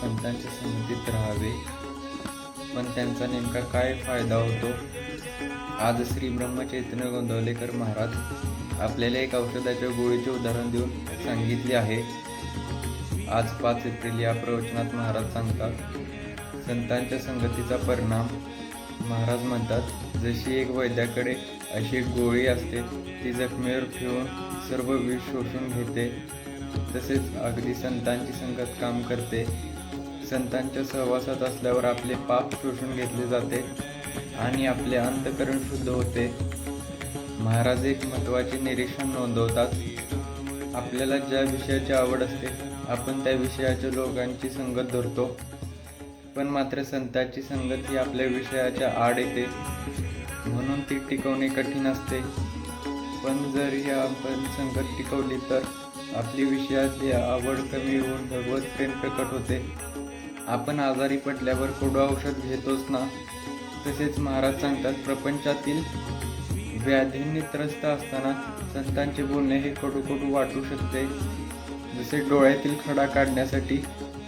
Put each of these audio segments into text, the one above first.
संतांच्या संगतीत राहावे, पण त्यांचा नेमका काय फायदा होतो? आज श्री ब्रह्मचैतन्य गोंदवलेकर महाराज आपल्याला एक औषधाच्या गोळीचे उदाहरण देऊन सांगितले आहे. आज 5 एप्रिल या प्रवचनात महाराज सांगतात, संतांच्या संगतीचा परिणाम. महाराज म्हणतात, जशी एक वैद्याकडे अशी एक गोळी असते, ती जखमेवर ठेवून सर्व विष शोषून घेते, तसेच अगदी संतांची संगत काम करते. संतांच्या सहवासात असल्यावर आपले पाप शोषून घेतले जाते आणि आपले अंतःकरण शुद्ध होते. महाराज एक महत्त्वाचे निरीक्षण नोंदवतात. आपल्याला ज्या विषयाची आवड असते, आपण त्या विषयाच्या लोकांची संगत धरतो, पण मात्र संतांची संगत ही आपल्या विषयाच्या आड येते, म्हणून ती टिकवणे कठीण असते. पण जर ही आपण संगत टिकवली तर आपली विषयाची आवड कमी होऊन भगवत प्रेम प्रकट होते. आपण आजारी पडल्यावर कडू औषध घेतोच ना. तसेच महाराज सांगतात, प्रपंचातील व्याधींनी त्रस्त असताना संतांचे बोलणे हे कडू वाटू शकते. जसे डोळ्यातील खडा काढण्यासाठी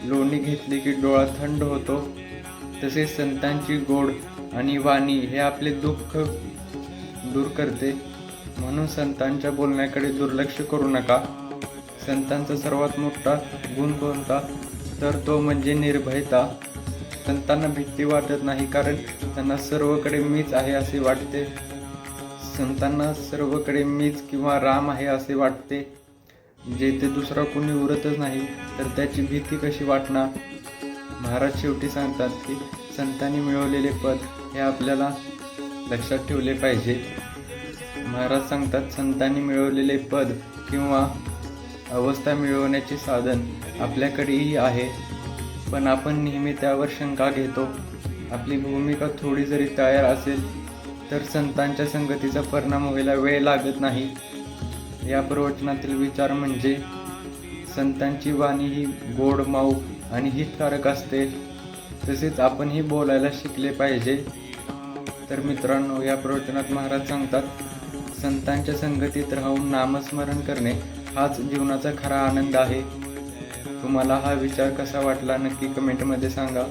लोणी घेतली की डोळा थंड होतो, तसेच संतांची गोड आणि वाणी हे आपले दुःख दूर करते. म्हणून संतांच्या बोलण्याकडे दुर्लक्ष करू नका. संतांचा सर्वात मोठा गुण कोणता, तर तो म्हणजे निर्भयता. संतांना भीती वाटत नाही, कारण त्यांना सर्वकडे मीच आहे असे वाटते. संतांना सर्वकडे मीच किंवा राम आहे असे वाटते. जेथे दुसरा कोणी उरतच नाही, तर त्याची भीती कशी वाटणार? महाराज शेवटी सांगतात की संतांनी मिळवलेले पद हे आपल्याला लक्षात ठेवले पाहिजे. महाराज सांगतात, संतांनी मिळवलेले पद किंवा अवस्था मिळवण्याचे साधन आपल्याकडेही आहे, पण आपण नेहमी त्यावर शंका घेतो. आपली भूमिका थोडी जरी तयार असेल तर संतांच्या संगतीचा परिणाम व्हायला वेळ लागत नाही. या प्रवचनातील विचार म्हणजे संतांची वाणी ही गोड, माऊ आणि हितकारक असते, तसेच आपणही बोलायला शिकले पाहिजे. तर मित्रांनो, या प्रवचनात महाराज सांगतात, संतांच्या संगतीत राहून नामस्मरण करणे हाच जीवनाचा खरा आनंद आहे. तुम्हाला हा विचार कसा वाटला नक्की कमेंटमध्ये सांगा.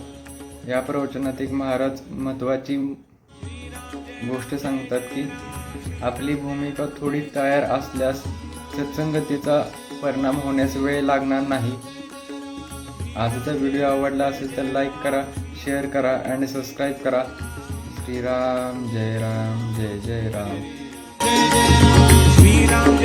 या प्रवचनात एक महाराज महत्त्वाची गोष्ट सांगतात की आपली भूमिका थोडी तयार असल्यास सत्संगतीचा परिणाम होण्यास वेळ लागणार नाही. आजचा व्हिडिओ आवडला असेल तर लाईक करा, शेअर करा आणि सबस्क्राईब करा. श्रीराम जय राम, जय जय राम. श्रीराम